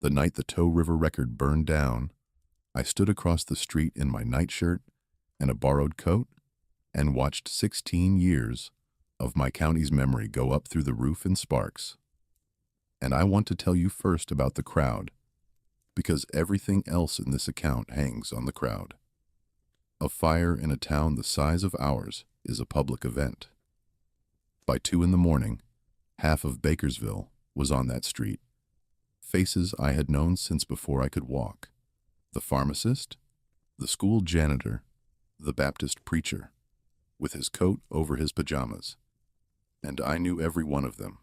The night the Tow River record burned down, I stood across the street in my nightshirt and a borrowed coat and watched 16 years of my county's memory go up through the roof in sparks. And I want to tell you first about the crowd, because everything else in this account hangs on the crowd. A fire in a town the size of ours is a public event. By 2 in the morning, half of Bakersville was on that street. Faces I had known since before I could walk. The pharmacist, the school janitor, the Baptist preacher, with his coat over his pajamas. And I knew every one of them.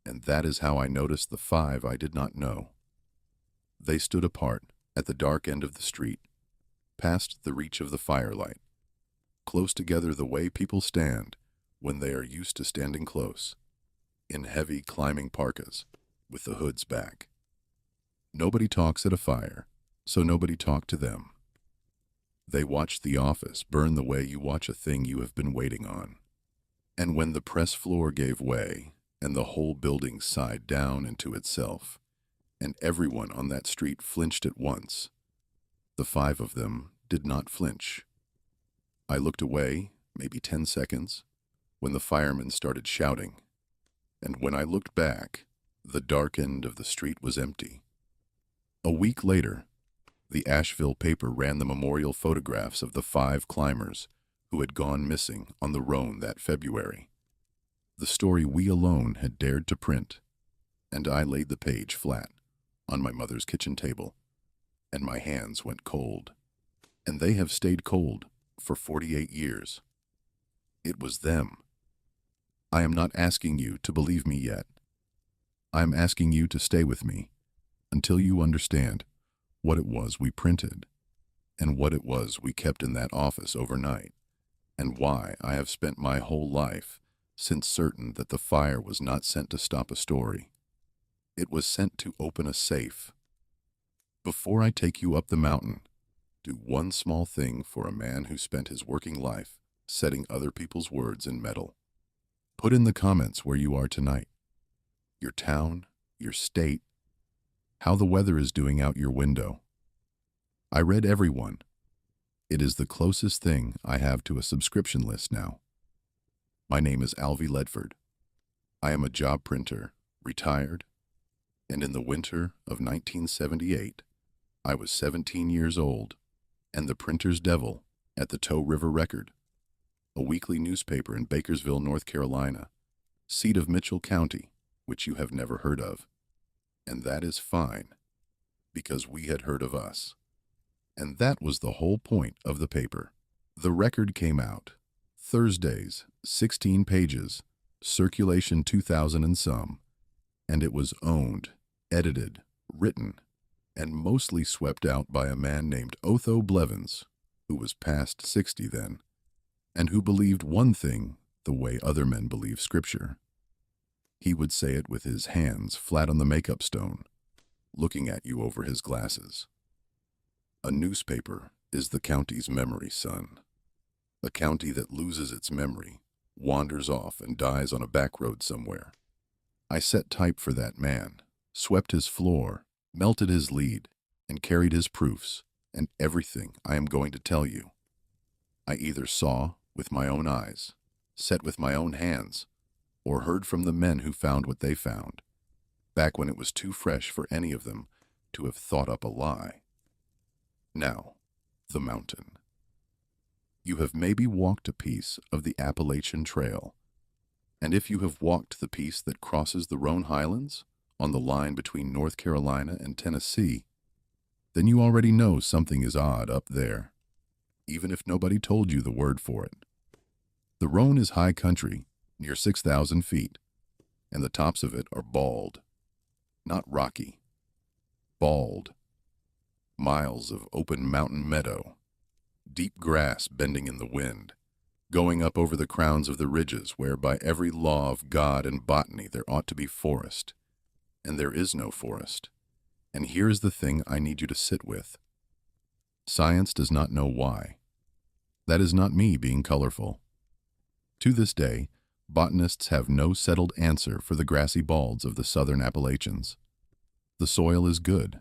And that is how I noticed the 5 I did not know. They stood apart at the dark end of the street, past the reach of the firelight, close together the way people stand when they are used to standing close, in heavy climbing parkas, with the hoods back. Nobody talks at a fire, so nobody talked to them. They watched the office burn the way you watch a thing you have been waiting on. And when the press floor gave way and the whole building sighed down into itself, and everyone on that street flinched at once, the 5 of them did not flinch. I looked away, maybe 10 seconds, when the firemen started shouting, and when I looked back, the dark end of the street was empty. A week later, the Asheville paper ran the memorial photographs of the 5 climbers who had gone missing on the Roan that February. The story we alone had dared to print, and I laid the page flat on my mother's kitchen table, and my hands went cold. And they have stayed cold for 48 years. It was them. I am not asking you to believe me yet. I am asking you to stay with me until you understand what it was we printed, and what it was we kept in that office overnight, and why I have spent my whole life since certain that the fire was not sent to stop a story. It was sent to open a safe. Before I take you up the mountain, do one small thing for a man who spent his working life setting other people's words in metal. Put in the comments where you are tonight, your town, your state, how the weather is doing out your window. I read everyone. It is the closest thing I have to a subscription list now. My name is Alvy Ledford. I am a job printer, retired, and in the winter of 1978, I was 17 years old and the printer's devil at the Tow River Record, a weekly newspaper in Bakersville, North Carolina, seat of Mitchell County, which you have never heard of. And that is fine, because we had heard of us. And that was the whole point of the paper. The record came out. Thursdays, 16 pages, circulation 2,000 and some, and it was owned, edited, written, and mostly swept out by a man named Otho Blevins, who was past 60 then, and who believed one thing the way other men believe Scripture. He would say it with his hands flat on the makeup stone, looking at you over his glasses. A newspaper is the county's memory, son. A county that loses its memory, wanders off and dies on a back road somewhere. I set type for that man, swept his floor, melted his lead, and carried his proofs, and everything I am going to tell you. I either saw with my own eyes, set with my own hands, or heard from the men who found what they found, back when it was too fresh for any of them to have thought up a lie. Now, the mountain. You have maybe walked a piece of the Appalachian Trail, and if you have walked the piece that crosses the Roan Highlands on the line between North Carolina and Tennessee, then you already know something is odd up there, even if nobody told you the word for it. The Roan is high country, near 6,000 feet, and the tops of it are bald, not rocky, bald. Miles of open mountain meadow, deep grass bending in the wind, going up over the crowns of the ridges where by every law of God and botany there ought to be forest, and there is no forest. And here is the thing I need you to sit with. Science does not know why. That is not me being colorful. To this day, botanists have no settled answer for the grassy balds of the southern Appalachians. The soil is good.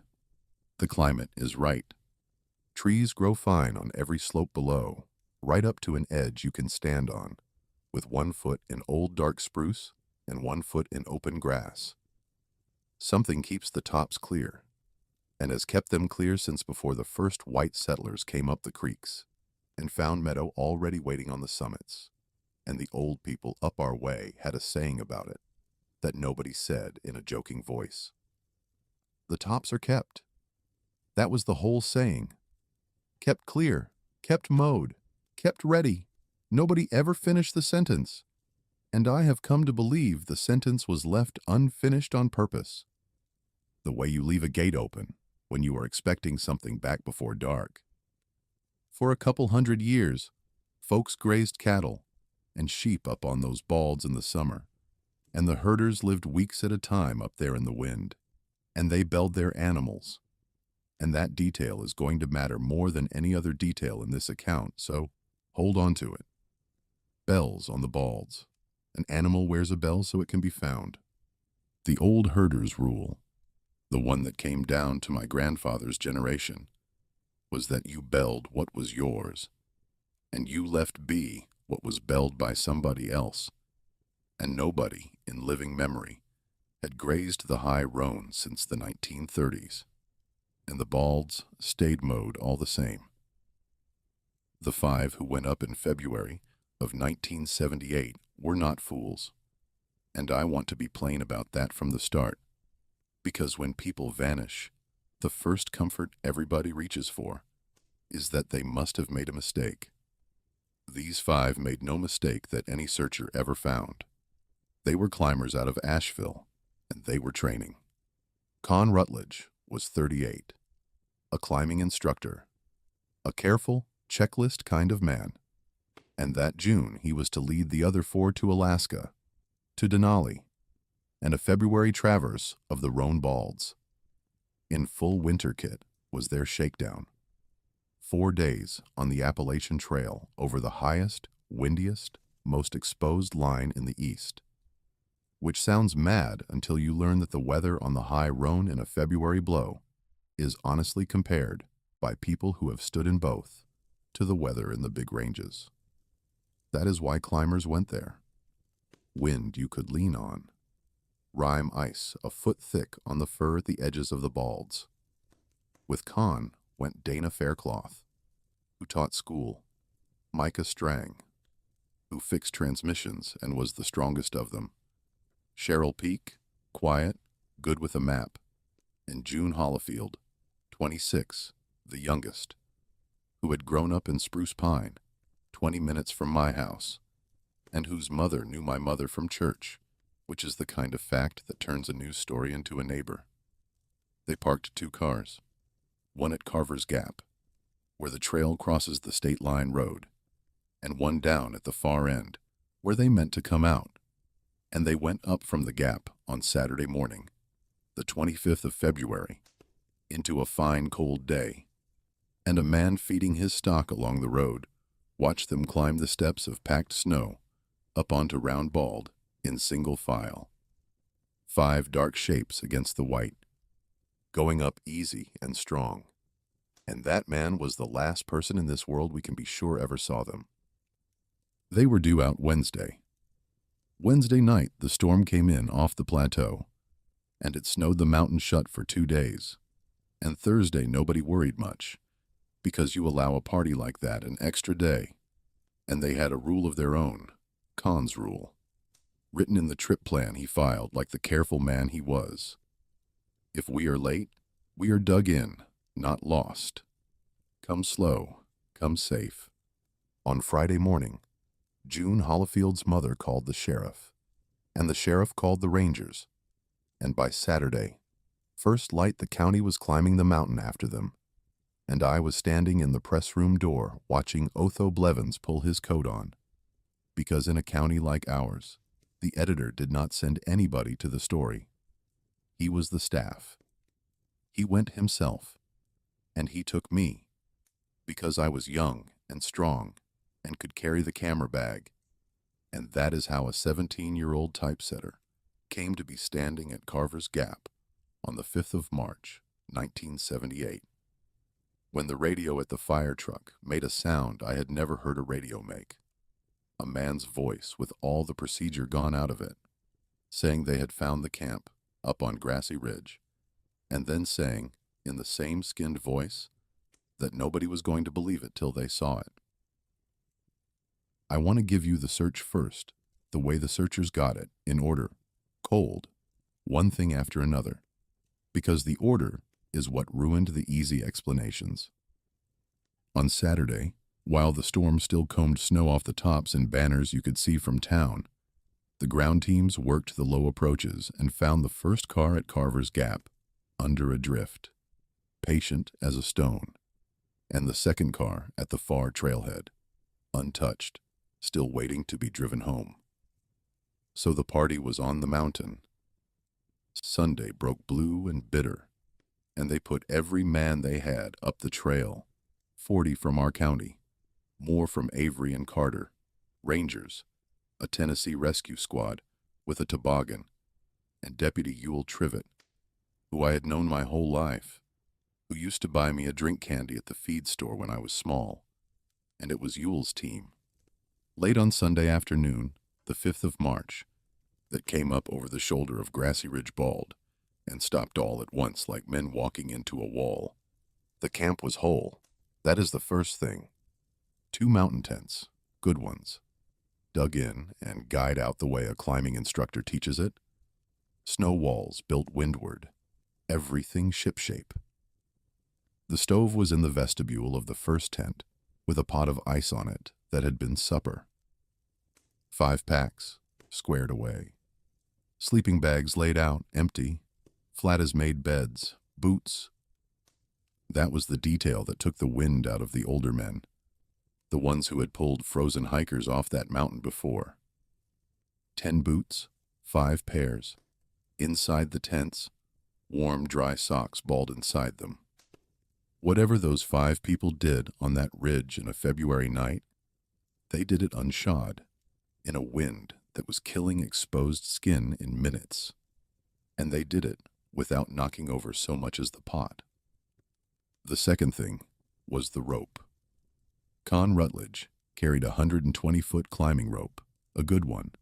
The climate is right. Trees grow fine on every slope below, right up to an edge you can stand on, with 1 foot in old dark spruce and 1 foot in open grass. Something keeps the tops clear, and has kept them clear since before the first white settlers came up the creeks and found meadow already waiting on the summits. And the old people up our way had a saying about it that nobody said in a joking voice. The tops are kept. That was the whole saying. Kept clear, kept mowed, kept ready. Nobody ever finished the sentence. And I have come to believe the sentence was left unfinished on purpose. The way you leave a gate open when you are expecting something back before dark. For a couple 100 years, folks grazed cattle and sheep up on those balds in the summer, and the herders lived weeks at a time up there in the wind, and they belled their animals. And that detail is going to matter more than any other detail in this account, so hold on to it. Bells on the balds. An animal wears a bell so it can be found. The old herder's rule, the one that came down to my grandfather's generation, was that you belled what was yours, and you left be what was belled by somebody else, and nobody in living memory had grazed the high roan since the 1930s, and the balds stayed mowed all the same. The 5 who went up in February of 1978 were not fools, and I want to be plain about that from the start, because when people vanish, the first comfort everybody reaches for is that they must have made a mistake. These 5 made no mistake that any searcher ever found. They were climbers out of Asheville, and they were training. Con Rutledge was 38, a climbing instructor, a careful, checklist kind of man, and that June he was to lead the other 4 to Alaska, to Denali, and a February traverse of the Roan Balds. In full winter kit was their shakedown. 4 days on the Appalachian Trail over the highest, windiest, most exposed line in the east. Which sounds mad until you learn that the weather on the high Roan in a February blow is honestly compared, by people who have stood in both, to the weather in the big ranges. That is why climbers went there. Wind you could lean on. Rime ice a foot thick on the fur at the edges of the balds. With Con went Dana Faircloth, who taught school, Micah Strang, who fixed transmissions and was the strongest of them, Cheryl Peak, quiet, good with a map, and June Hollifield, 26, the youngest, who had grown up in Spruce Pine, 20 minutes from my house, and whose mother knew my mother from church, which is the kind of fact that turns a news story into a neighbor. They parked 2 cars, one at Carver's Gap, where the trail crosses the state line road, and one down at the far end, where they meant to come out. And they went up from the gap on Saturday morning, the 25th of February, into a fine cold day, and a man feeding his stock along the road watched them climb the steps of packed snow up onto Round Bald in single file. 5 dark shapes against the white, going up easy and strong. And that man was the last person in this world we can be sure ever saw them. They were due out Wednesday. Wednesday night, the storm came in off the plateau, and it snowed the mountain shut for 2 days. And Thursday, nobody worried much, because you allow a party like that an extra day, and they had a rule of their own, Con's rule, written in the trip plan he filed like the careful man he was. If we are late, we are dug in, not lost. Come slow, come safe. On Friday morning, June Hollifield's mother called the sheriff, and the sheriff called the rangers, and by Saturday, first light the county was climbing the mountain after them, and I was standing in the press room door watching Otho Blevins pull his coat on, because in a county like ours, the editor did not send anybody to the story. He was the staff. He went himself, and he took me, because I was young and strong and could carry the camera bag, and that is how a 17-year-old typesetter came to be standing at Carver's Gap on the 5th of March, 1978, when the radio at the fire truck made a sound I had never heard a radio make. A man's voice with all the procedure gone out of it, saying they had found the camp up on Grassy Ridge, and then saying, in the same skinned voice, that nobody was going to believe it till they saw it. I want to give you the search first, the way the searchers got it, in order, cold, one thing after another, because the order is what ruined the easy explanations. On Saturday, while the storm still combed snow off the tops in banners you could see from town, the ground teams worked the low approaches and found the first car at Carver's Gap, under a drift, patient as a stone, and the second car at the far trailhead, untouched, still waiting to be driven home. So the party was on the mountain. Sunday broke blue and bitter, and they put every man they had up the trail, 40 from our county, more from Avery and Carter, Rangers, a Tennessee rescue squad with a toboggan, and Deputy Ewell Trivett, who I had known my whole life, who used to buy me a drink candy at the feed store when I was small, and it was Ewell's team. Late on Sunday afternoon, the 5th of March, that came up over the shoulder of Grassy Ridge Bald and stopped all at once like men walking into a wall. The camp was whole. That is the first thing. 2 mountain tents, good ones, dug in and guyed out the way a climbing instructor teaches it. Snow walls built windward, everything shipshape. The stove was in the vestibule of the first tent, with a pot of ice on it that had been supper. 5 packs, squared away. Sleeping bags laid out, empty, flat as made beds, boots. That was the detail that took the wind out of the older men, the ones who had pulled frozen hikers off that mountain before. 10 boots, 5 pairs. Inside the tents, warm, dry socks balled inside them. Whatever those 5 people did on that ridge in a February night, they did it unshod, in a wind that was killing exposed skin in minutes. And they did it without knocking over so much as the pot. The second thing was the rope. Con Rutledge carried a 120-foot climbing rope, a good one,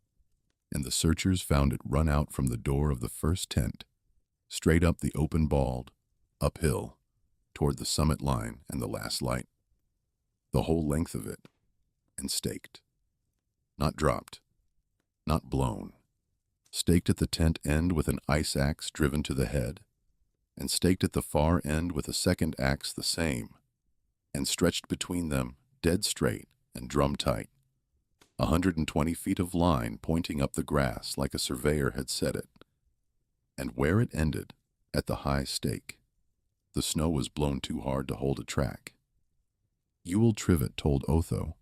and the searchers found it run out from the door of the first tent, straight up the open bald, uphill, toward the summit line and the last light. The whole length of it, and staked. Not dropped, not blown. Staked at the tent end with an ice axe driven to the head, and staked at the far end with a second axe the same, and stretched between them dead straight and drum tight. 120 feet of line pointing up the grass like a surveyor had set it. And where it ended, at the high stake, the snow was blown too hard to hold a track. Ewell Trivett told Otho,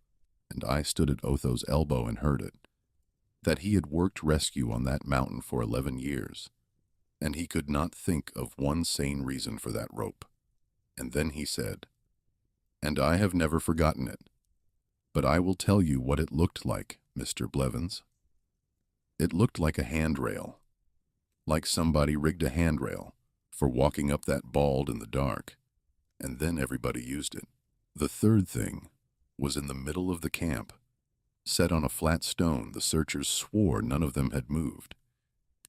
and I stood at Otho's elbow and heard it, that he had worked rescue on that mountain for 11 years, and he could not think of one sane reason for that rope. And then he said, "And I have never forgotten it, but I will tell you what it looked like, Mr. Blevins. It looked like a handrail, like somebody rigged a handrail for walking up that bald in the dark, and then everybody used it. The third thing was in the middle of the camp, set on a flat stone the searchers swore none of them had moved,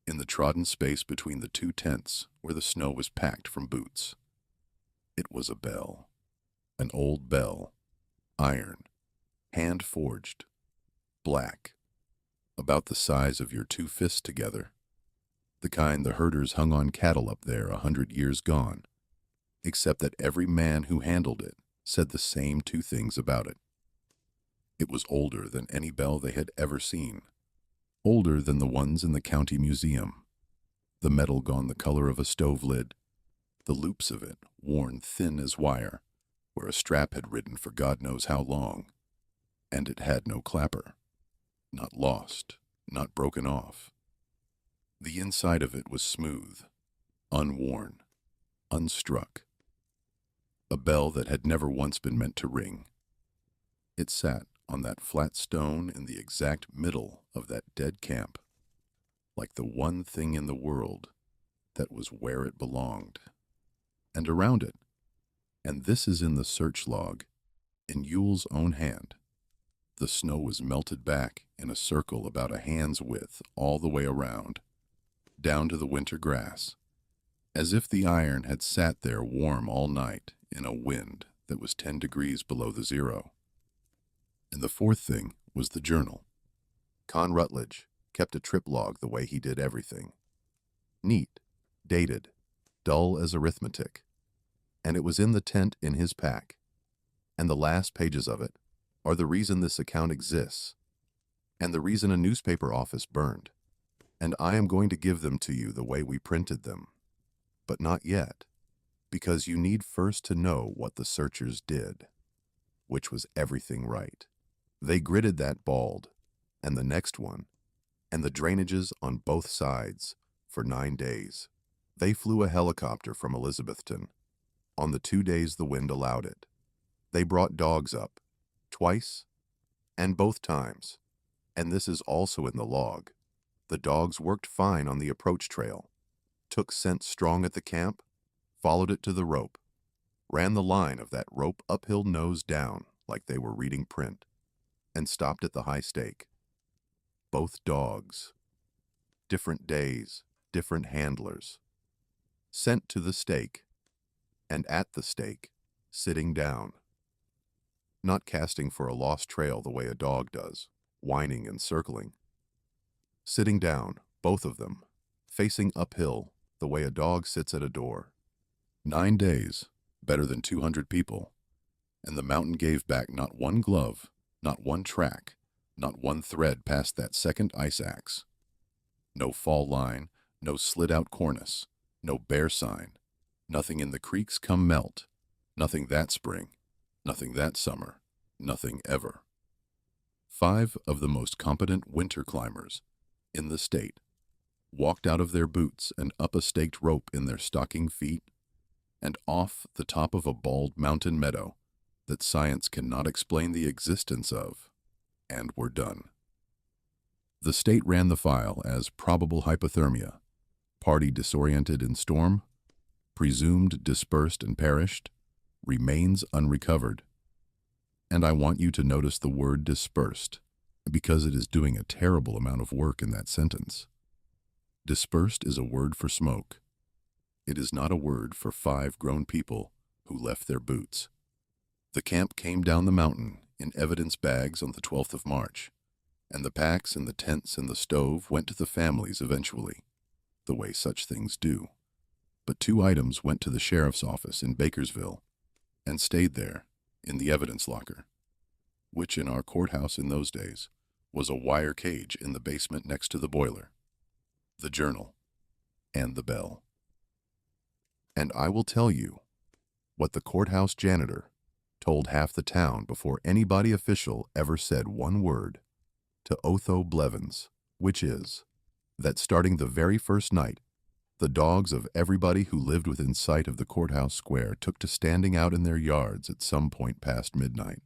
in the trodden space between the 2 tents where the snow was packed from boots. It was a bell, an old bell, iron, hand-forged, black, about the size of your 2 fists together, the kind the herders hung on cattle up there 100 years gone, except that every man who handled it said the same 2 things about it. It was older than any bell they had ever seen, older than the ones in the county museum, the metal gone the color of a stove lid, the loops of it worn thin as wire, where a strap had ridden for God knows how long, and it had no clapper, not lost, not broken off. The inside of it was smooth, unworn, unstruck, a bell that had never once been meant to ring. It sat on that flat stone in the exact middle of that dead camp, like the one thing in the world that was where it belonged. And around it, and this is in the search log, in Yule's own hand, the snow was melted back in a circle about a hand's width all the way around, down to the winter grass, as if the iron had sat there warm all night in a wind that was 10 degrees below the zero. And the fourth thing was the journal. Con Rutledge kept a trip log the way he did everything. Neat, dated, dull as arithmetic. And it was in the tent in his pack. And the last pages of it are the reason this account exists, and the reason a newspaper office burned. And I am going to give them to you the way we printed them. But not yet, because you need first to know what the searchers did, which was everything right. They gridded that bald, and the next one, and the drainages on both sides for 9 days. They flew a helicopter from Elizabethton on the 2 days the wind allowed it. They brought dogs up, twice, and both times, and this is also in the log. The dogs worked fine on the approach trail, took scent strong at the camp, followed it to the rope, ran the line of that rope uphill nose down like they were reading print, and stopped at the high stake. Both dogs. Different days, different handlers. Sent to the stake, and at the stake, sitting down. Not casting for a lost trail the way a dog does, whining and circling. Sitting down, both of them, facing uphill the way a dog sits at a door. 9 days, better than 200 people, and the mountain gave back not one glove, not one track, not one thread past that second ice axe. No fall line, no slid-out cornice, no bear sign, nothing in the creeks come melt, nothing that spring, nothing that summer, nothing ever. 5 of the most competent winter climbers in the state walked out of their boots and up a staked rope in their stocking feet and off the top of a bald mountain meadow that science cannot explain the existence of, and were done. The state ran the file as probable hypothermia, party disoriented in storm, presumed dispersed and perished, remains unrecovered. And I want you to notice the word dispersed, because it is doing a terrible amount of work in that sentence. Dispersed is a word for smoke. It is not a word for 5 grown people who left their boots. The camp came down the mountain in evidence bags on the 12th of March, and the packs and the tents and the stove went to the families eventually, the way such things do. But 2 items went to the sheriff's office in Bakersville and stayed there in the evidence locker, which in our courthouse in those days was a wire cage in the basement next to the boiler, the journal, and the bell. And I will tell you what the courthouse janitor told half the town before anybody official ever said one word to Otho Blevins, which is that starting the very first night, the dogs of everybody who lived within sight of the courthouse square took to standing out in their yards at some point past midnight.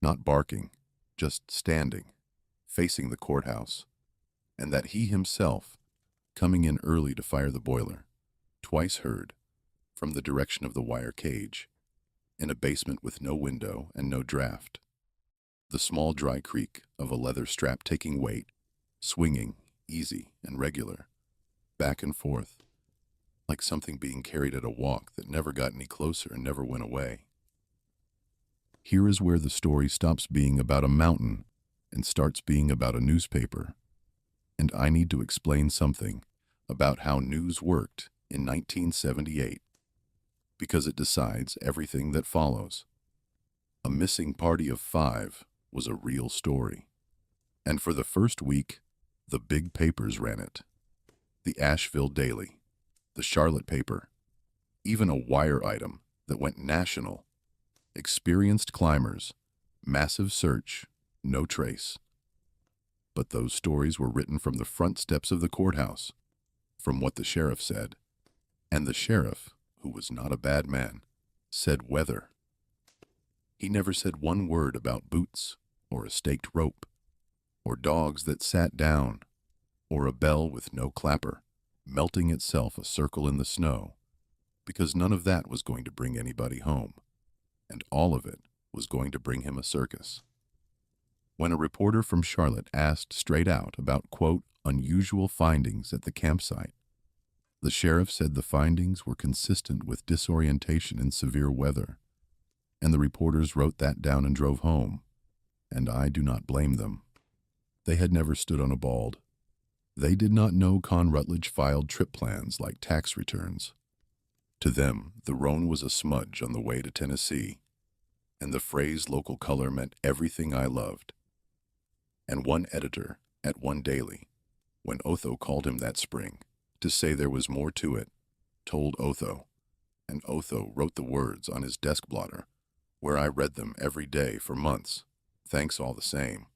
Not barking, just standing, facing the courthouse, and that he himself, coming in early to fire the boiler, twice heard, from the direction of the wire cage, in a basement with no window and no draft, the small dry creak of a leather strap taking weight, swinging, easy and regular, back and forth, like something being carried at a walk that never got any closer and never went away. Here is where the story stops being about a mountain and starts being about a newspaper. And I need to explain something about how news worked in 1978, because it decides everything that follows. A missing party of 5 was a real story. And for the first week, the big papers ran it. The Asheville Daily, the Charlotte paper, even a wire item that went national. Experienced climbers, massive search, no trace. But those stories were written from the front steps of the courthouse, from what the sheriff said. And the sheriff, who was not a bad man, said weather. He never said one word about boots, or a staked rope, or dogs that sat down, or a bell with no clapper. melting itself a circle in the snow, because none of that was going to bring anybody home, and all of it was going to bring him a circus. When a reporter from Charlotte asked straight out about, quote, unusual findings at the campsite, the sheriff said the findings were consistent with disorientation in severe weather, and the reporters wrote that down and drove home, and I do not blame them. They had never stood on a bald. They did not know Con Rutledge filed trip plans like tax returns. To them, the Roan was a smudge on the way to Tennessee, and the phrase local color meant everything I loved. And one editor at one daily, when Otho called him that spring to say there was more to it, told Otho, and Otho wrote the words on his desk blotter, where I read them every day for months, thanks all the same.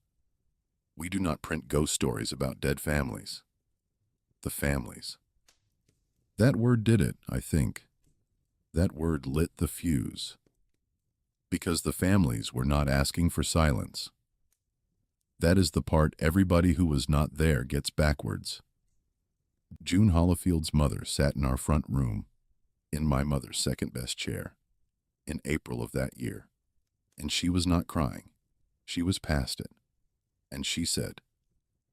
We do not print ghost stories about dead families. The families. That word did it, I think. That word lit the fuse. Because the families were not asking for silence. That is the part everybody who was not there gets backwards. June Hollifield's mother sat in our front room, in my mother's second-best chair, in April of that year, and she was not crying. She was past it, and she said,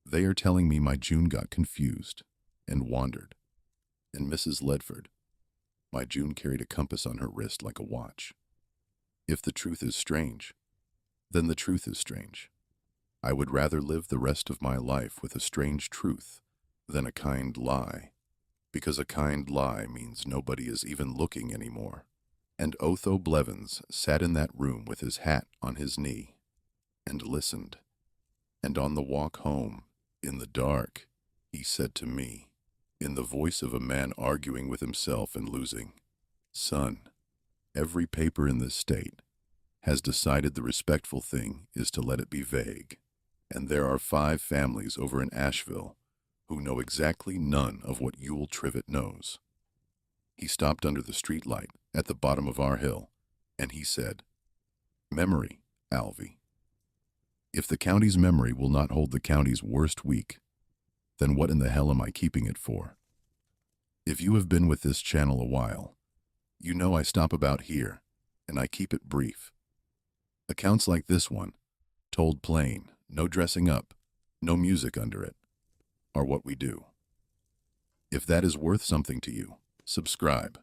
"They are telling me my June got confused and wandered." And Mrs. Ledford, my June carried a compass on her wrist like a watch. If the truth is strange, then the truth is strange. I would rather live the rest of my life with a strange truth than a kind lie, because a kind lie means nobody is even looking anymore. And Otho Blevins sat in that room with his hat on his knee and listened. And on the walk home, in the dark, he said to me, in the voice of a man arguing with himself and losing, "Son, every paper in this state has decided the respectful thing is to let it be vague, and there are 5 families over in Asheville who know exactly none of what Ewell Trivett knows." He stopped under the street light at the bottom of our hill, and he said, "Memory, Alvy. If the county's memory will not hold the county's worst week, then what in the hell am I keeping it for? If you have been with this channel a while, you know I stop about here, and I keep it brief. Accounts like this one, told plain, no dressing up, no music under it, are what we do. If that is worth something to you, subscribe,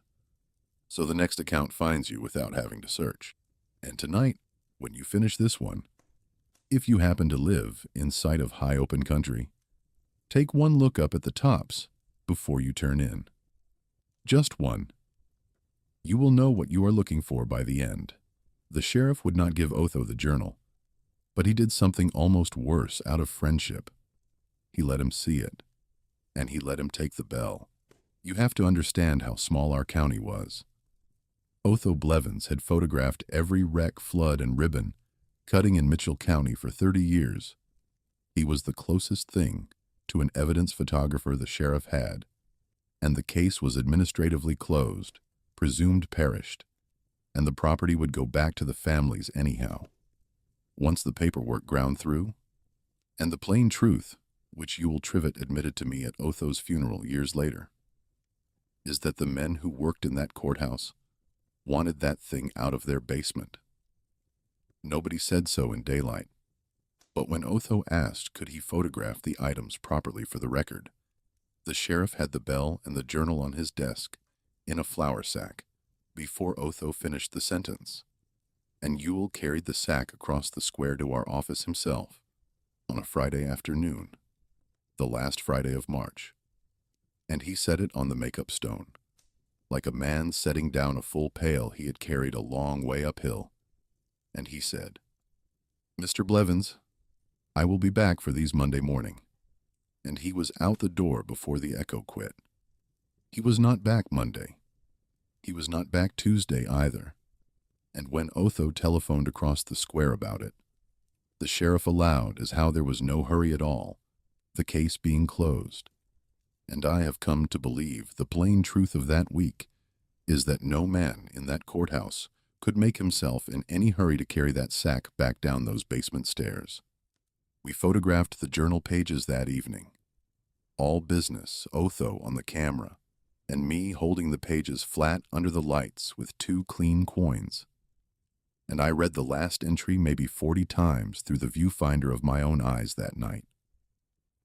so the next account finds you without having to search. And tonight, when you finish this one, if you happen to live in sight of high open country, take one look up at the tops before you turn in. Just one. You will know what you are looking for by the end. The sheriff would not give Otho the journal, but he did something almost worse out of friendship. He let him see it, and he let him take the bell. You have to understand how small our county was. Otho Blevins had photographed every wreck, flood, and ribbon cutting in Mitchell County for 30 years. He was the closest thing to an evidence photographer the sheriff had, and the case was administratively closed, presumed perished, and the property would go back to the families anyhow, once the paperwork ground through. And the plain truth, which Ewell Trivett admitted to me at Otho's funeral years later, is that the men who worked in that courthouse wanted that thing out of their basement. Nobody said so in daylight, but when Otho asked could he photograph the items properly for the record, the sheriff had the bell and the journal on his desk in a flour sack before Otho finished the sentence, and Ewell carried the sack across the square to our office himself on a Friday afternoon, the last Friday of March, and he set it on the makeup stone, like a man setting down a full pail he had carried a long way uphill, and he said, "Mr. Blevins, I will be back for these Monday morning." And he was out the door before the echo quit. He was not back Monday. He was not back Tuesday either. And when Otho telephoned across the square about it, the sheriff allowed as how there was no hurry at all, the case being closed. And I have come to believe the plain truth of that week is that no man in that courthouse could make himself in any hurry to carry that sack back down those basement stairs. We photographed the journal pages that evening, All business, Otho on the camera, and me holding the pages flat under the lights with 2 clean coins. And I read the last entry maybe 40 times through the viewfinder of my own eyes that night.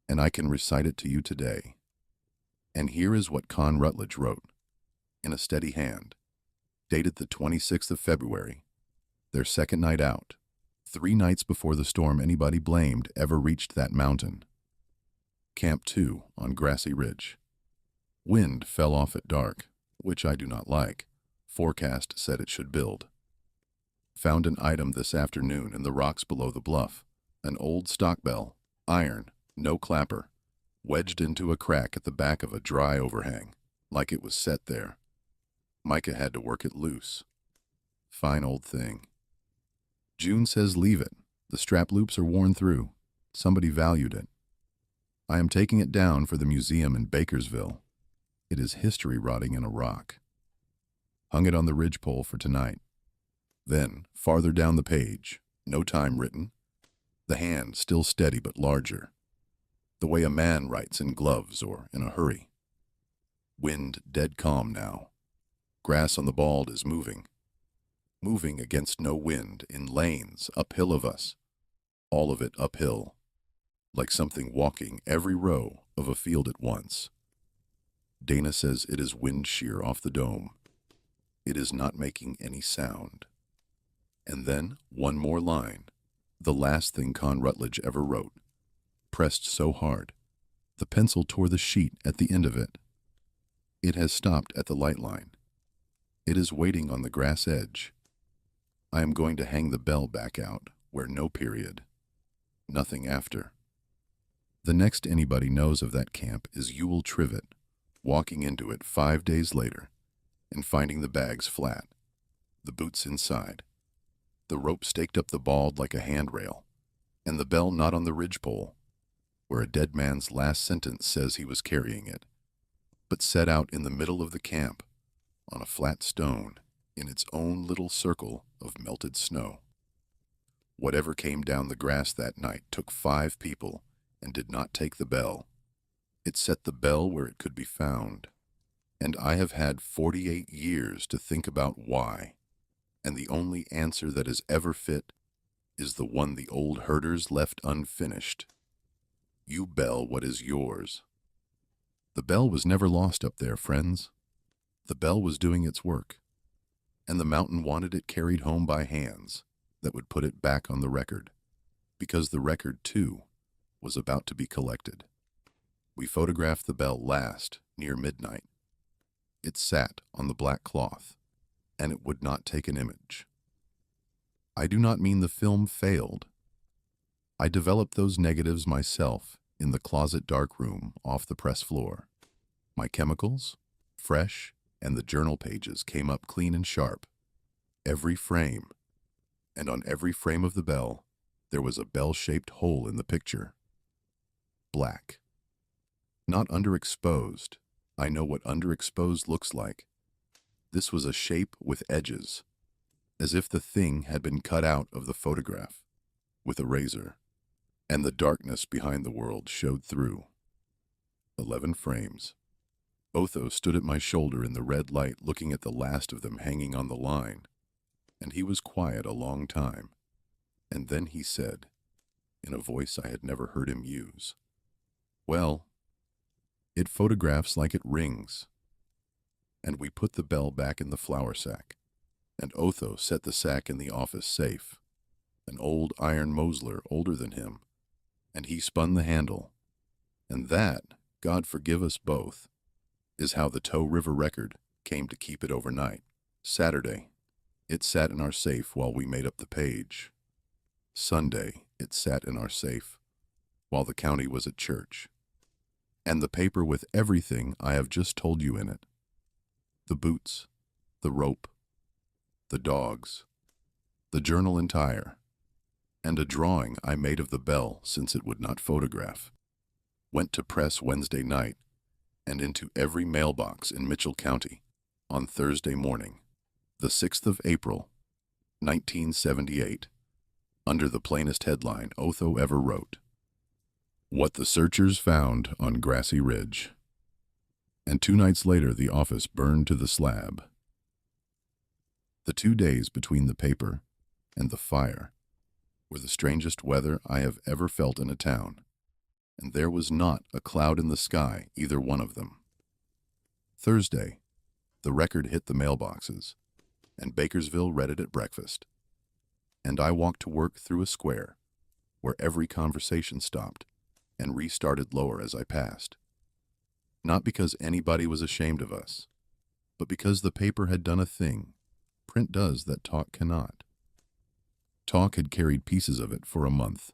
And I can recite it to you today. And here is what Con Rutledge wrote, in a steady hand, dated the 26th of February, their second night out, 3 nights before the storm anybody blamed ever reached that mountain. Camp 2 on Grassy Ridge. Wind fell off at dark, which I do not like. Forecast said it should build. Found an item this afternoon in the rocks below the bluff. An old stock bell, iron, no clapper, wedged into a crack at the back of a dry overhang, like it was set there. Micah had to work it loose. Fine old thing. June says leave it. The strap loops are worn through. Somebody valued it. I am taking it down for the museum in Bakersville. It is history rotting in a rock. Hung it on the ridgepole for tonight. Then, farther down the page, no time written, the hand still steady but larger, the way a man writes in gloves or in a hurry. Wind dead calm now. Grass on the bald is moving against no wind in lanes uphill of us, all of it uphill, like something walking every row of a field at once. Dana says it is wind shear off the dome. It is not making any sound. And then one more line, the last thing Con Rutledge ever wrote, pressed so hard, the pencil tore the sheet at the end of it. It has stopped at the light line. It is waiting on the grass edge. I am going to hang the bell back out, where no period, nothing after. The next anybody knows of that camp is Ewell Trivett, walking into it 5 days later and finding the bags flat, the boots inside, the rope staked up the bald like a handrail, and the bell not on the ridgepole, where a dead man's last sentence says he was carrying it, but set out in the middle of the camp, on a flat stone, in its own little circle of melted snow. Whatever came down the grass that night took 5 people and did not take the bell. It set the bell where it could be found. And I have had 48 years to think about why, and the only answer that is ever fit is the one the old herders left unfinished. You bell what is yours. The bell was never lost up there, friends. The bell was doing its work, and the mountain wanted it carried home by hands that would put it back on the record, because the record, too, was about to be collected. We photographed the bell last, near midnight. It sat on the black cloth, and it would not take an image. I do not mean the film failed. I developed those negatives myself in the closet darkroom off the press floor. My chemicals, fresh, and the journal pages came up clean and sharp. Every frame, and on every frame of the bell, there was a bell-shaped hole in the picture. Black. Not underexposed. I know what underexposed looks like. This was a shape with edges, as if the thing had been cut out of the photograph with a razor, and the darkness behind the world showed through. 11 frames. Otho stood at my shoulder in the red light looking at the last of them hanging on the line, and he was quiet a long time. And then he said, in a voice I had never heard him use, "Well, it photographs like it rings." And we put the bell back in the flour sack, and Otho set the sack in the office safe, an old iron Mosler older than him, and he spun the handle. And that, God forgive us both, is how the Toe River record came to keep it overnight. Saturday, it sat in our safe while we made up the page. Sunday, it sat in our safe while the county was at church. And the paper with everything I have just told you in it. The boots, the rope, the dogs, the journal entire, and a drawing I made of the bell since it would not photograph, went to press Wednesday night and into every mailbox in Mitchell County on Thursday morning, the 6th of April, 1978, under the plainest headline Otho ever wrote. What the searchers found on Grassy Ridge. And 2 nights later, the office burned to the slab. The 2 days between the paper and the fire were the strangest weather I have ever felt in a town, and there was not a cloud in the sky, either one of them. Thursday, the record hit the mailboxes, and Bakersville read it at breakfast. And I walked to work through a square where every conversation stopped and restarted lower as I passed. Not because anybody was ashamed of us, but because the paper had done a thing print does that talk cannot. Talk had carried pieces of it for a month.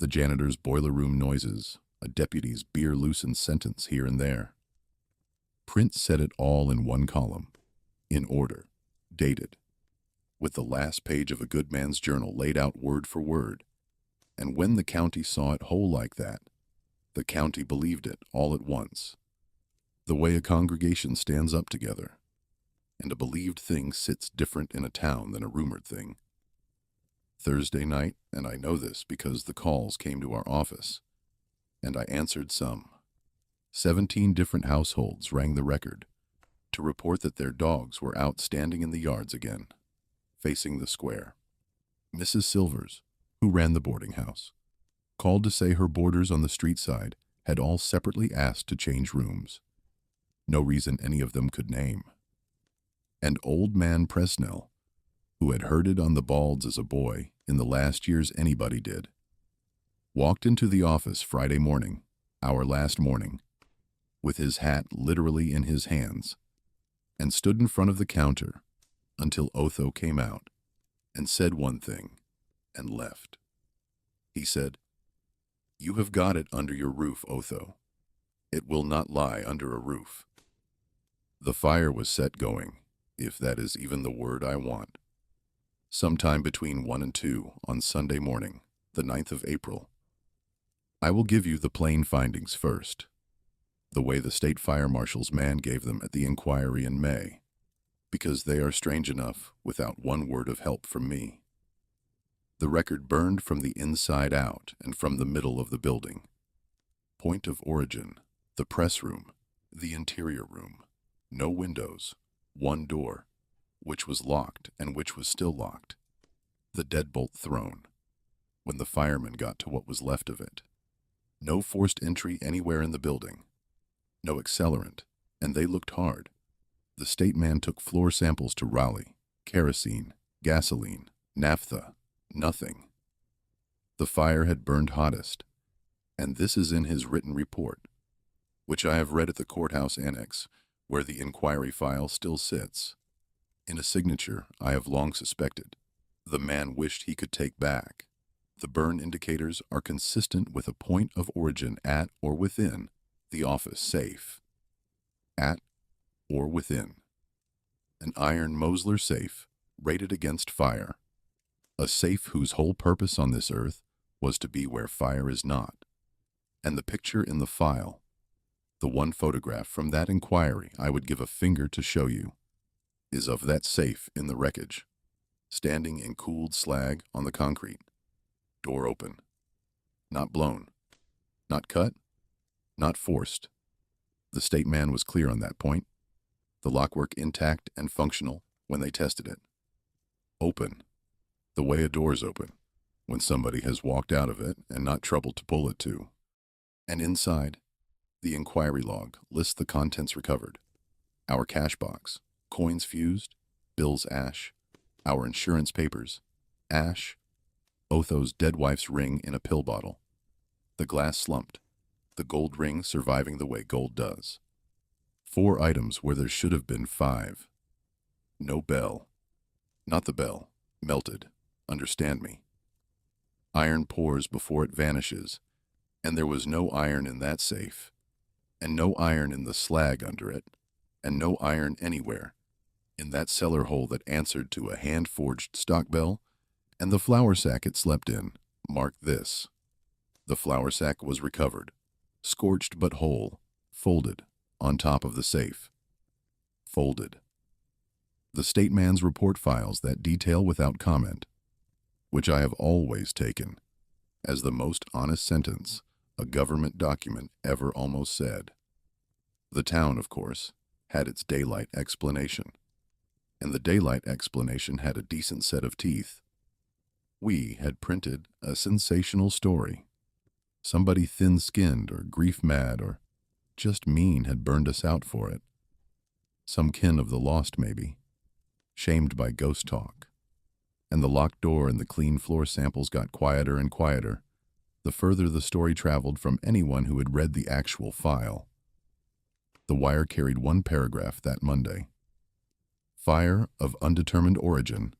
The janitor's boiler room noises, a deputy's beer-loosened sentence here and there. Print said it all in one column, in order, dated, with the last page of a good man's journal laid out word for word. And when the county saw it whole like that, the county believed it all at once. The way a congregation stands up together, and a believed thing sits different in a town than a rumored thing. Thursday night, and I know this because the calls came to our office, and I answered some. 17 different households rang the record to report that their dogs were out standing in the yards again, facing the square. Mrs. Silvers, who ran the boarding house, called to say her boarders on the street side had all separately asked to change rooms. No reason any of them could name. And old man Presnell, who had herded on the Balds as a boy in the last years anybody did, walked into the office Friday morning, our last morning, with his hat literally in his hands, and stood in front of the counter until Otho came out and said one thing and left. He said, "You have got it under your roof, Otho. It will not lie under a roof." The fire was set going, if that is even the word I want. Sometime between 1 and 2 on Sunday morning, the 9th of April. I will give you the plain findings first, the way the state fire marshal's man gave them at the inquiry in May, because they are strange enough without one word of help from me. The record burned from the inside out and from the middle of the building. Point of origin, the press room, the interior room, no windows, one door, which was locked and which was still locked. The deadbolt thrown, when the firemen got to what was left of it. No forced entry anywhere in the building. No accelerant, and they looked hard. The state man took floor samples to Raleigh, kerosene, gasoline, naphtha, nothing. The fire had burned hottest, and this is in his written report, which I have read at the courthouse annex, where the inquiry file still sits. In a signature I have long suspected, the man wished he could take back. The burn indicators are consistent with a point of origin at or within the office safe. At or within. An iron Mosler safe, rated against fire. A safe whose whole purpose on this earth was to be where fire is not. And the picture in the file, the one photograph from that inquiry I would give a finger to show you, is of that safe in the wreckage, standing in cooled slag on the concrete. Door open. Not blown. Not cut. Not forced. The state man was clear on that point. The lockwork intact and functional when they tested it. Open. The way a door's open, when somebody has walked out of it and not troubled to pull it to. And inside, the inquiry log lists the contents recovered. Our cash box, coins fused, bills ash, our insurance papers, ash, Otho's dead wife's ring in a pill bottle, the glass slumped, the gold ring surviving the way gold does. 4 items where there should have been 5. No bell. Not the bell. Melted. Understand me. Iron pours before it vanishes, and there was no iron in that safe, and no iron in the slag under it, and no iron anywhere in that cellar hole that answered to a hand-forged stock bell, and the flour sack it slept in marked this. The flour sack was recovered, scorched but whole, folded, on top of the safe. Folded. The state man's report files that detail without comment, which I have always taken as the most honest sentence a government document ever almost said. The town, of course, had its daylight explanation, and the daylight explanation had a decent set of teeth. We had printed a sensational story. Somebody thin-skinned or grief-mad or just mean had burned us out for it. Some kin of the lost, maybe, shamed by ghost talk. And the locked door and the clean floor samples got quieter and quieter, the further the story traveled from anyone who had read the actual file. The wire carried one paragraph that Monday. Fire of undetermined origin.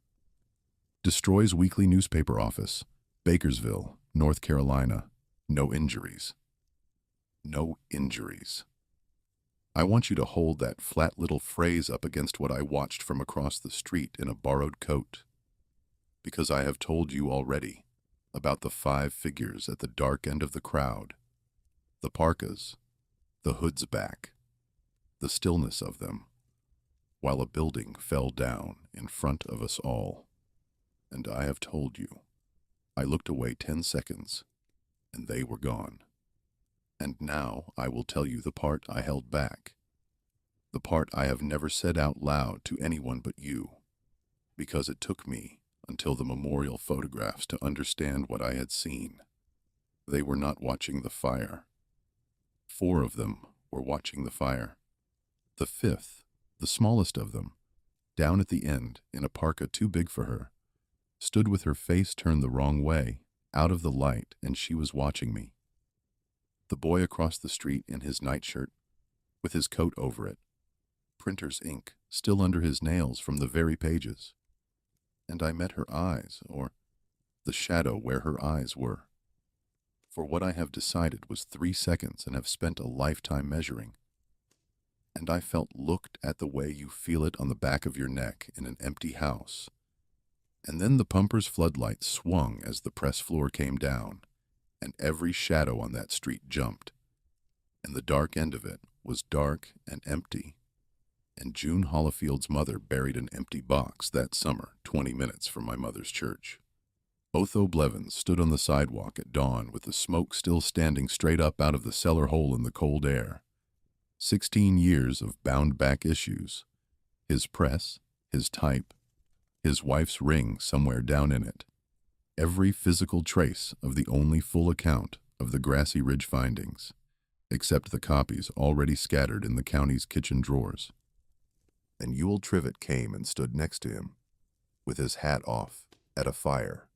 Destroys weekly newspaper office. Bakersville, North Carolina. No injuries. No injuries. I want you to hold that flat little phrase up against what I watched from across the street in a borrowed coat, because I have told you already about the 5 figures at the dark end of the crowd, the parkas, the hoods back, the stillness of them, while a building fell down in front of us all. And I have told you. I looked away 10 seconds, and they were gone. And now I will tell you the part I held back, the part I have never said out loud to anyone but you, because it took me until the memorial photographs to understand what I had seen. They were not watching the fire. 4 of them were watching the fire. The 5th, the smallest of them, down at the end in a parka too big for her, stood with her face turned the wrong way, out of the light, and she was watching me. The boy across the street in his nightshirt, with his coat over it, printer's ink still under his nails from the very pages. And I met her eyes, or the shadow where her eyes were. For what I have decided was 3 seconds and have spent a lifetime measuring. And I felt looked at the way you feel it on the back of your neck in an empty house. And then the pumper's floodlight swung as the press floor came down, and every shadow on that street jumped. And the dark end of it was dark and empty. And June Hollifield's mother buried an empty box that summer, 20 minutes from my mother's church. Otho Blevins stood on the sidewalk at dawn with the smoke still standing straight up out of the cellar hole in the cold air. 16 years of bound-back issues. His press, his type, his wife's ring somewhere down in it. Every physical trace of the only full account of the Grassy Ridge findings, except the copies already scattered in the county's kitchen drawers. And Ewell Trivett came and stood next to him, with his hat off, at a fire.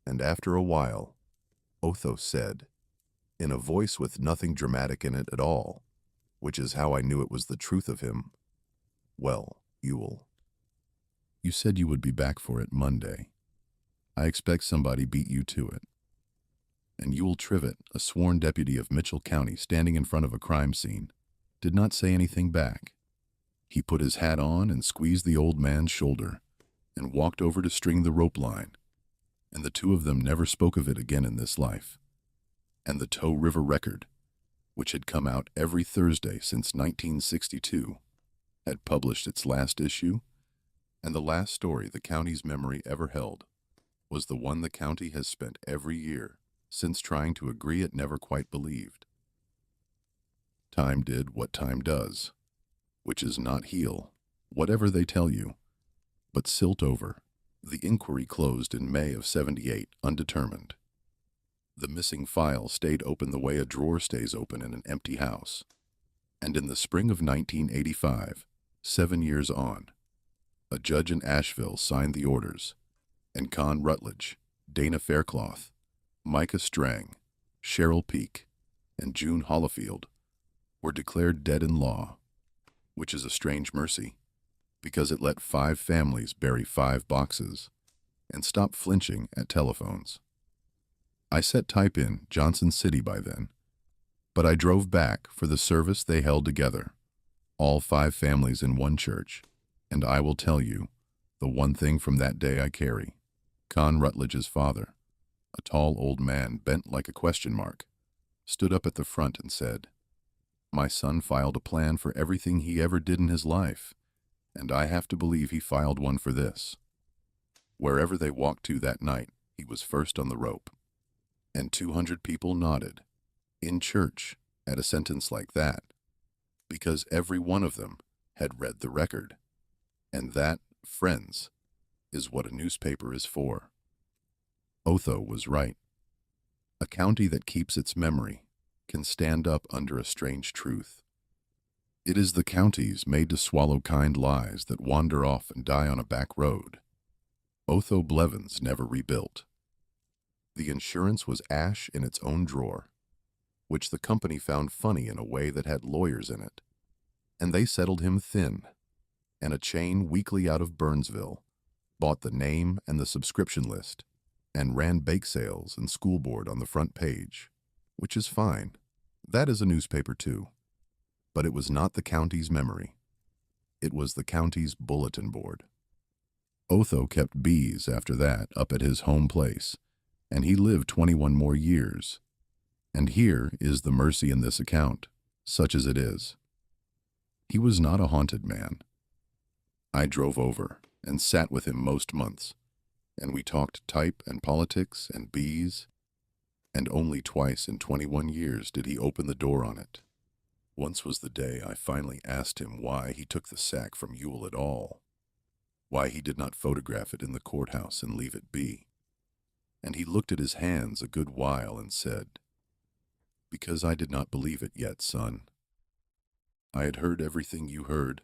And after a while, Otho said, in a voice with nothing dramatic in it at all, which is how I knew it was the truth of him, "Well, Ewell, you said you would be back for it Monday. I expect somebody beat you to it." And Ewell Trivett, a sworn deputy of Mitchell County standing in front of a crime scene, did not say anything back. He put his hat on and squeezed the old man's shoulder and walked over to string the rope line, and the two of them never spoke of it again in this life. And the Tow River Record, which had come out every Thursday since 1962, had published its last issue, and the last story the county's memory ever held was the one the county has spent every year since trying to agree it never quite believed. Time did what time does, which is not heal, whatever they tell you, but silt over. The inquiry closed in May of '78, undetermined. The missing file stayed open the way a drawer stays open in an empty house. And in the spring of 1985, 7 years on, a judge in Asheville signed the orders, and Con Rutledge, Dana Faircloth, Micah Strang, Cheryl Peak, and June Hollifield were declared dead in law, which is a strange mercy, because it let 5 families bury 5 boxes and stop flinching at telephones. I set type in Johnson City by then, but I drove back for the service they held together, all 5 families in one church, and I will tell you the one thing from that day I carry. Con Rutledge's father, a tall old man bent like a question mark, stood up at the front and said, "My son filed a plan for everything he ever did in his life, and I have to believe he filed one for this." Wherever they walked to that night, he was first on the rope. And 200 people nodded, in church at a sentence like that, because every one of them had read the record. And that, friends, is what a newspaper is for. Otho was right. A county that keeps its memory can stand up under a strange truth. It is the counties made to swallow kind lies that wander off and die on a back road. Otho Blevins never rebuilt. The insurance was ash in its own drawer, which the company found funny in a way that had lawyers in it, and they settled him thin, and a chain weekly out of Burnsville bought the name and the subscription list and ran bake sales and school board on the front page, which is fine. That is a newspaper too. But it was not the county's memory. It was the county's bulletin board. Otho kept bees after that up at his home place, and he lived 21 more years. And here is the mercy in this account, such as it is. He was not a haunted man. I drove over and sat with him most months, and we talked type and politics and bees, and only twice in 21 years did he open the door on it. Once was the day I finally asked him why he took the sack from Ewell at all, why he did not photograph it in the courthouse and leave it be. And he looked at his hands a good while and said, "Because I did not believe it yet, son. I had heard everything you heard,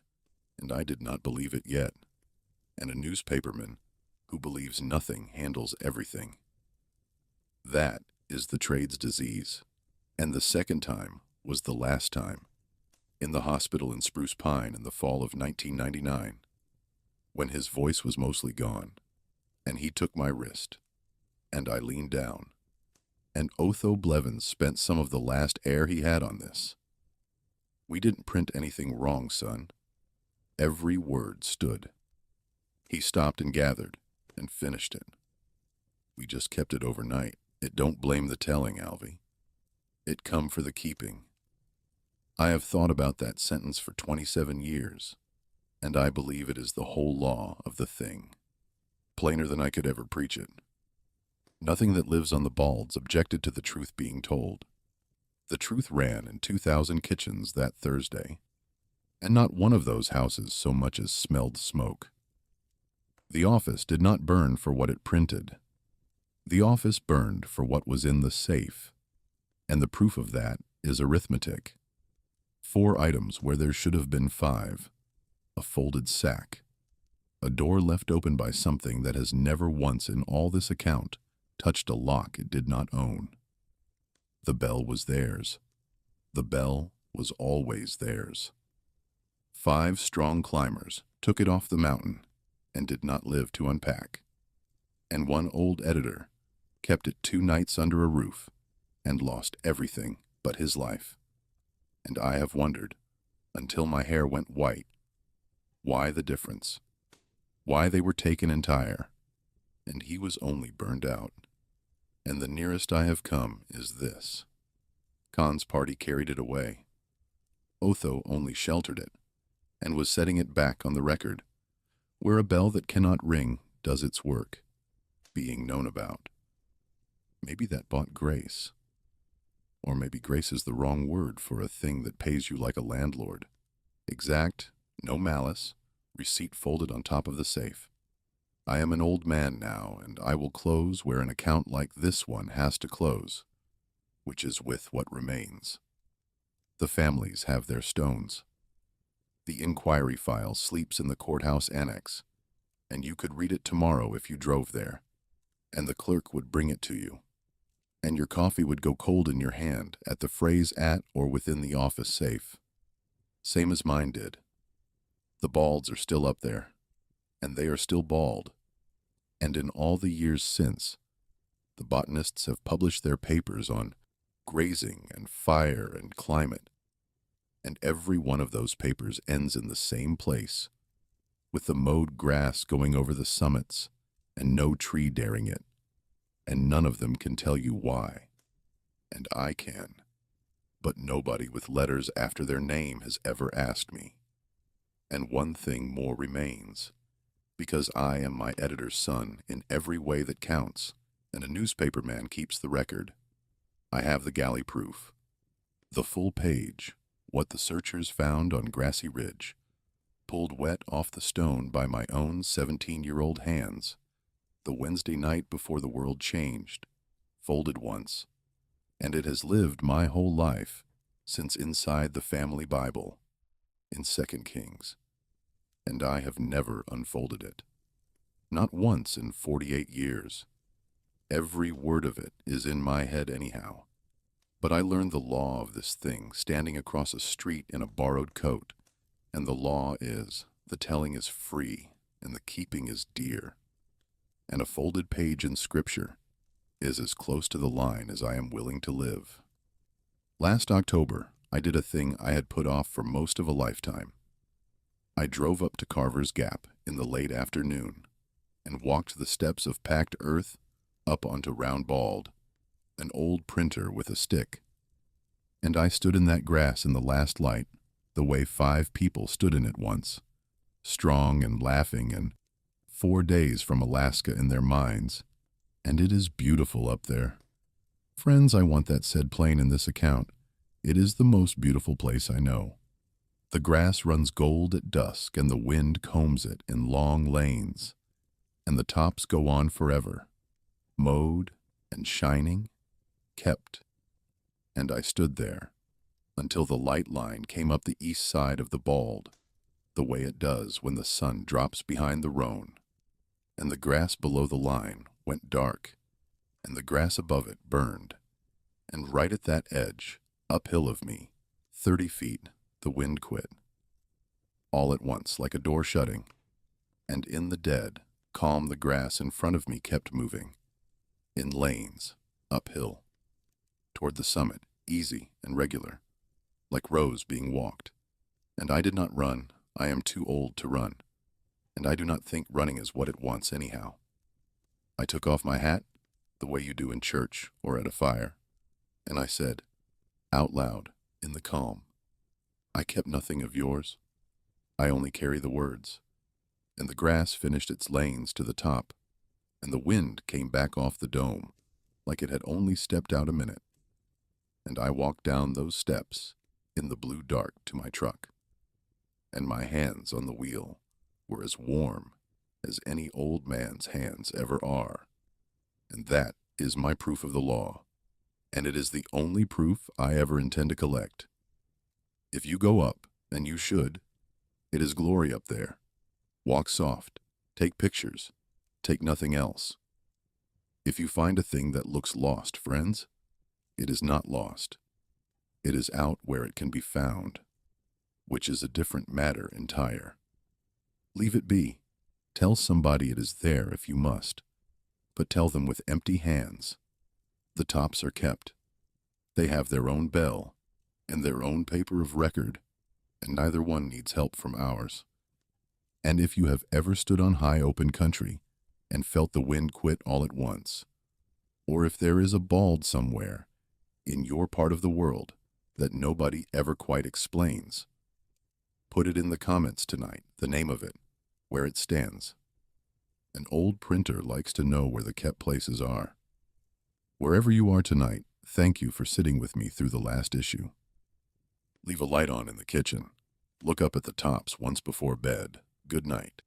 and I did not believe it yet. And a newspaperman who believes nothing handles everything. That is the trade's disease. And the second time was the last time, in the hospital in Spruce Pine in the fall of 1999, when his voice was mostly gone, and he took my wrist, and I leaned down, and Otho Blevins spent some of the last air he had on this. We didn't print anything wrong, son. Every word stood." He stopped and gathered, and finished it. "We just kept it overnight. It don't blame the telling, Alvy. It come for the keeping. I have thought about that sentence for 27 years, and I believe it is the whole law of the thing. Plainer than I could ever preach it. Nothing that lives on the balds objected to the truth being told. The truth ran in 2,000 kitchens that Thursday, and not one of those houses so much as smelled smoke. The office did not burn for what it printed. The office burned for what was in the safe, and the proof of that is arithmetic. 4 items where there should have been 5. A folded sack. A door left open by something that has never once in all this account touched a lock it did not own. The bell was theirs. The bell was always theirs. 5 strong climbers took it off the mountain and did not live to unpack. And one old editor kept it 2 nights under a roof and lost everything but his life. And I have wondered, until my hair went white, why the difference, why they were taken entire, and he was only burned out. And the nearest I have come is this. Khan's party carried it away. Otho only sheltered it, and was setting it back on the record, where a bell that cannot ring does its work, being known about. Maybe that bought grace. Or maybe grace is the wrong word for a thing that pays you like a landlord. Exact, no malice, receipt folded on top of the safe. I am an old man now, and I will close where an account like this one has to close, which is with what remains. The families have their stones. The inquiry file sleeps in the courthouse annex, and you could read it tomorrow if you drove there, and the clerk would bring it to you, and your coffee would go cold in your hand at the phrase "at" or within the office safe. Same as mine did. The balds are still up there, and they are still bald. And in all the years since, the botanists have published their papers on grazing and fire and climate, and every one of those papers ends in the same place, with the mowed grass going over the summits and no tree daring it, and none of them can tell you why. And I can, but nobody with letters after their name has ever asked me. And one thing more remains, because I am my editor's son in every way that counts, and a newspaper man keeps the record. I have the galley proof, The full page, what the searchers found on Grassy Ridge, pulled wet off the stone by my own 17-year-old hands, the Wednesday night before the world changed, folded once, and it has lived my whole life since inside the family Bible in 2 Kings, and I have never unfolded it. Not once in 48 years. Every word of it is in my head anyhow. But I learned the law of this thing standing across a street in a borrowed coat, and the law is, the telling is free, and the keeping is dear. And a folded page in Scripture is as close to the line as I am willing to live. Last October, I did a thing I had put off for most of a lifetime. I drove up to Carver's Gap in the late afternoon and walked the steps of packed earth up onto Round Bald, an old printer with a stick. And I stood in that grass in the last light, the way 5 people stood in it once, strong and laughing and 4 days from Alaska in their minds. And it is beautiful up there. Friends, I want that said plain in this account. It is the most beautiful place I know. The grass runs gold at dusk, and the wind combs it in long lanes, and the tops go on forever, mowed and shining, kept. And I stood there until the light line came up the east side of the Bald, the way it does when the sun drops behind the Roan, and the grass below the line went dark, and the grass above it burned, and right at that edge, uphill of me, 30 feet, the wind quit. All at once, like a door shutting, and in the dead, calm the grass in front of me kept moving, in lanes, uphill, toward the summit, easy and regular, like rows being walked. And I did not run, I am too old to run, and I do not think running is what it wants anyhow. I took off my hat, the way you do in church or at a fire, and I said, out loud, in the calm, I kept nothing of yours. I only carry the words. And the grass finished its lanes to the top, and the wind came back off the dome, like it had only stepped out a minute. And I walked down those steps in the blue dark to my truck, and my hands on the wheel were as warm as any old man's hands ever are. And that is my proof of the law, and it is the only proof I ever intend to collect. If you go up, and you should, it is glory up there. Walk soft, take pictures, take nothing else. If you find a thing that looks lost, friends, it is not lost. It is out where it can be found, which is a different matter entire. Leave it be. Tell somebody it is there if you must, but tell them with empty hands. The tops are kept. They have their own bell and their own paper of record, and neither one needs help from ours. And if you have ever stood on high open country and felt the wind quit all at once, or if there is a Bald somewhere in your part of the world that nobody ever quite explains, put it in the comments tonight, the name of it, where it stands. An old printer likes to know where the kept places are. Wherever you are tonight, thank you for sitting with me through the last issue. Leave a light on in the kitchen. Look up at the tops once before bed. Good night.